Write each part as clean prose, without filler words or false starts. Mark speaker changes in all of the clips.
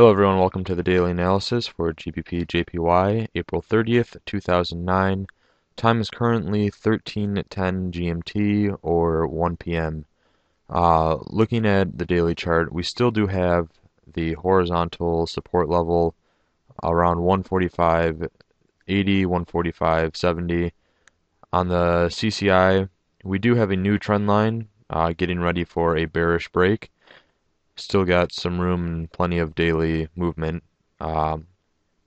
Speaker 1: Hello everyone, welcome to the daily analysis for GBP JPY, April 30th, 2009. Time is currently 13:10 GMT or 1 p.m. Looking at the daily chart, we still do have the horizontal support level around 145.80, 145.70. On the CCI, we do have a new trend line getting ready for a bearish break. Still got some room and plenty of daily movement. Um,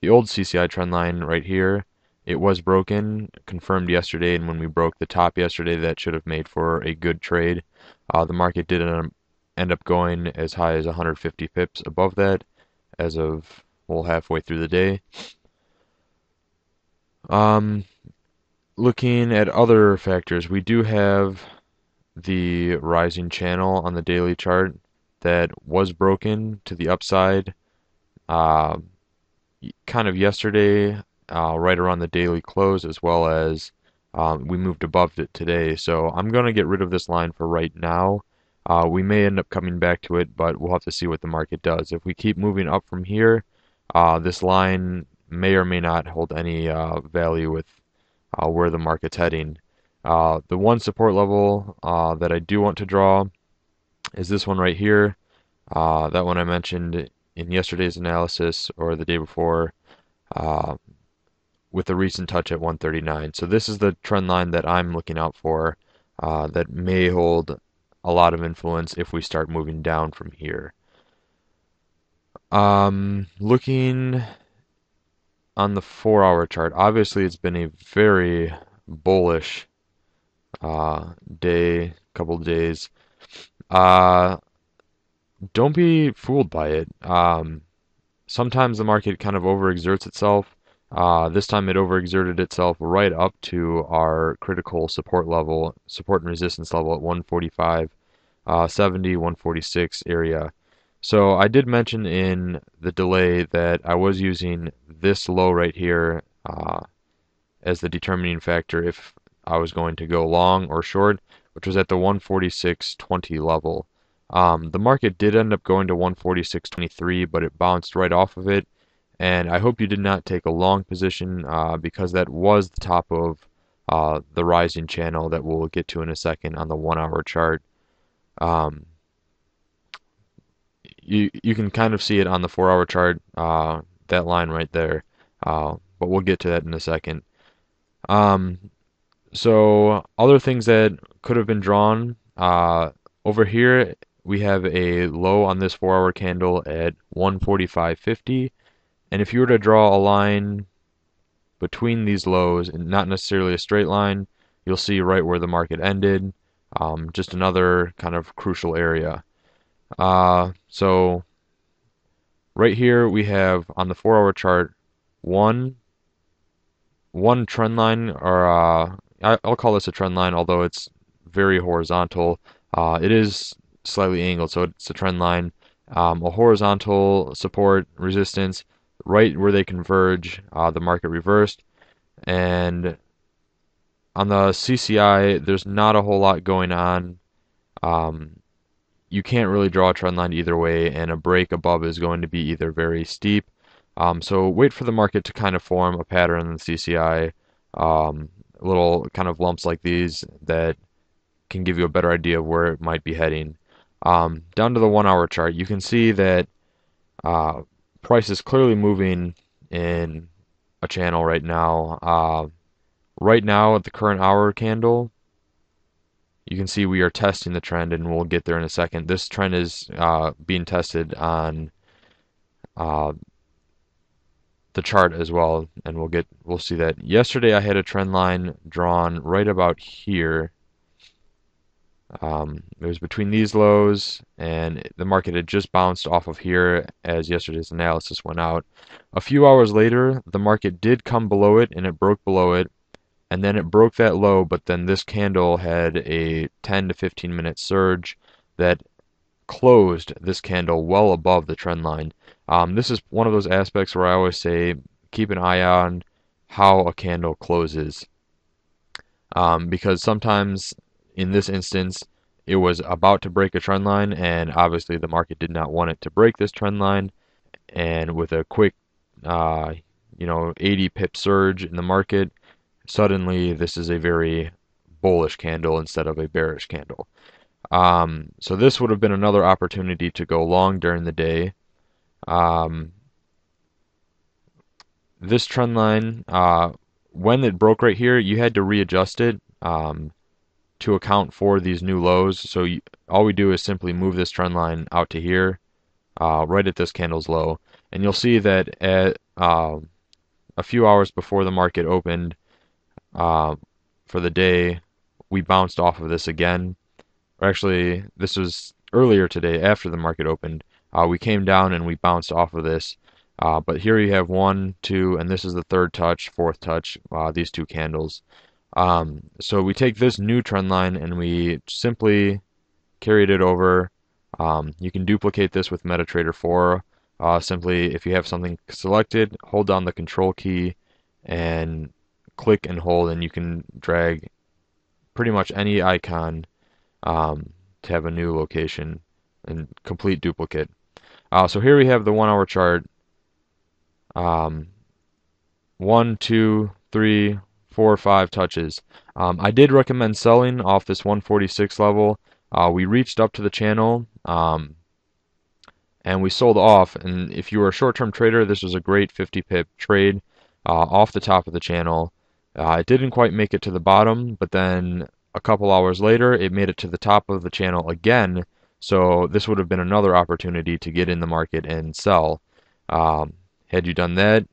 Speaker 1: the old CCI trend line right here, it was broken, confirmed yesterday, and when we broke the top yesterday, that should have made for a good trade. The market did end up going as high as 150 pips above that as of, well, halfway through the day. Um, Looking at other factors, we do have the rising channel on the daily chart that was broken to the upside uh, kind of yesterday, right around the daily close, as well as we moved above it today. So I'm going to get rid of this line for right now. We may end up coming back to it, but we'll have to see what the market does. If we keep moving up from here, this line may or may not hold any value with where the market's heading. The one support level that I do want to draw is this one right here. That one I mentioned in yesterday's analysis or the day before, uh, with a recent touch at 139. So this is the trend line that I'm looking out for that may hold a lot of influence if we start moving down from here. Looking on the 4-hour chart, obviously it's been a very bullish couple of days. Uh, don't be fooled by it. Sometimes the market kind of overexerts itself. This time it overexerted itself right up to our critical support level, support and resistance level at 145, 70, 146 area. So I did mention in the delay that I was using this low right here as the determining factor if I was going to go long or short, which was at the 146.20 level. The market did end up going to 146.23, but it bounced right off of it. And I hope you did not take a long position because that was the top of the rising channel that we'll get to in a second on the 1-hour chart. Um, you can kind of see it on the 4-hour chart, that line right there. But we'll get to that in a second. Um, so other things that could have been drawn over here, we have a low on this 4-hour candle at 145.50, and if you were to draw a line between these lows, and not necessarily a straight line, you'll see right where the market ended. Just another kind of crucial area. So right here we have on the 4-hour chart one trend line, or I'll call this a trend line, although it's very horizontal. It is slightly angled, so it's a trend line. A horizontal support resistance, right where they converge, the market reversed. And on the CCI, there's not a whole lot going on. You can't really draw a trend line either way, and a break above is going to be either very steep. So wait for the market to kind of form a pattern in the CCI, little kind of lumps like these that can give you a better idea of where it might be heading. Down to the 1-hour chart, you can see that price is clearly moving in a channel right now. Right now at the current hour candle, you can see we are testing the trend, and we'll get there in a second. This trend is being tested on the chart as well, and we'll see that. Yesterday I had a trend line drawn right about here. It was between these lows, and the market had just bounced off of here as yesterday's analysis went out. A few hours later, the market did come below it, and it broke below it, and then it broke that low, but then this candle had a 10 to 15 minute surge that closed this candle well above the trend line. This is one of those aspects where I always say keep an eye on how a candle closes, because sometimes in this instance it was about to break a trend line, and obviously the market did not want it to break this trend line, and with a quick, uh, 80 pip surge in the market, suddenly this is a very bullish candle instead of a bearish candle. So this would have been another opportunity to go long during the day. Um, this trend line, when it broke right here, you had to readjust it to account for these new lows. So all we do is simply move this trend line out to here, right at this candle's low, and you'll see that at a few hours before the market opened uh, for the day, we bounced off of this again. Or actually, this was earlier today after the market opened. We came down and we bounced off of this. But here you have one, two, and this is the third touch, fourth touch, these two candles. So we take this new trend line and we simply carried it over. You can duplicate this with MetaTrader 4. Simply, if you have something selected, hold down the control key and click and hold, and you can drag pretty much any icon to have a new location and complete duplicate. So here we have the 1 hour chart. Um, 1, 2, 3, 4, 5 touches. I did recommend selling off this 146 level. We reached up to the channel and we sold off. And if you were a short-term trader, this was a great 50 pip trade off the top of the channel. It didn't quite make it to the bottom, but then a couple hours later, it made it to the top of the channel again. So this would have been another opportunity to get in the market and sell. Had you done that,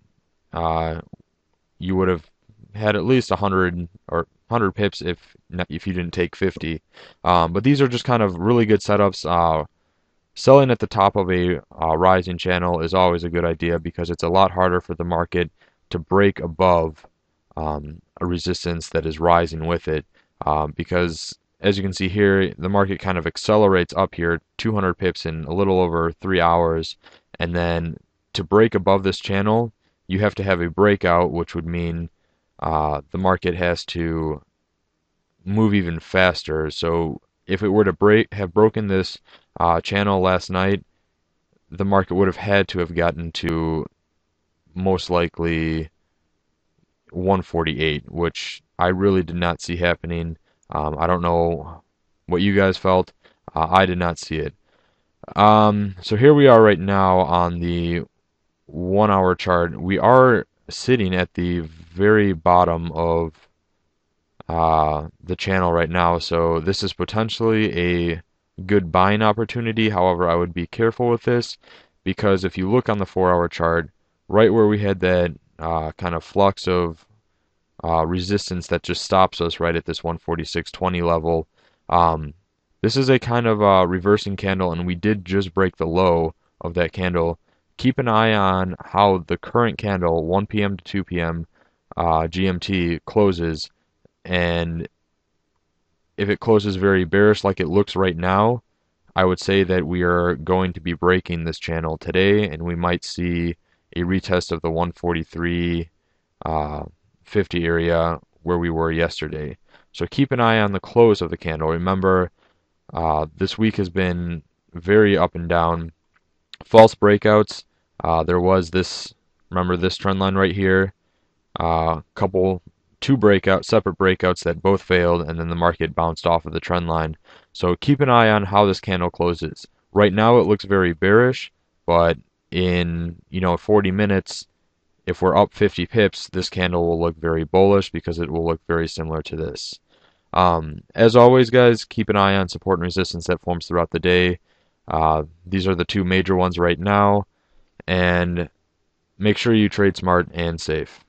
Speaker 1: you would have had at least 100 or 100 pips if you didn't take 50. But these are just kind of really good setups. Selling at the top of a rising channel is always a good idea because it's a lot harder for the market to break above a resistance that is rising with it. Because as you can see here, the market kind of accelerates up here 200 pips in a little over 3 hours. And then to break above this channel, you have to have a breakout, which would mean the market has to move even faster. So if it were to have broken this channel last night, the market would have had to have gotten to most likely 148, which I really did not see happening. I don't know what you guys felt. I did not see it. So here we are right now on the 1 hour chart. We are sitting at the very bottom of the channel right now, so this is potentially a good buying opportunity. However, I would be careful with this because if you look on the 4 hour chart, right where we had that kind of flux of resistance that just stops us right at this 146.20 level, this is a kind of reversing candle, and we did just break the low of that candle. Keep an eye on how the current candle, 1 p.m. to 2 p.m. GMT, closes, and if it closes very bearish like it looks right now, I would say that we are going to be breaking this channel today, and we might see a retest of the 143.50 area where we were yesterday. So keep an eye on the close of the candle. Remember, this week has been very up and down. False breakouts. There was this, remember this trend line right here, two separate breakouts that both failed, and then the market bounced off of the trend line. So keep an eye on how this candle closes. Right now it looks very bearish, but in 40 minutes, if we're up 50 pips, this candle will look very bullish because it will look very similar to this. As always, guys, keep an eye on support and resistance that forms throughout the day. These are the two major ones right now, and make sure you trade smart and safe.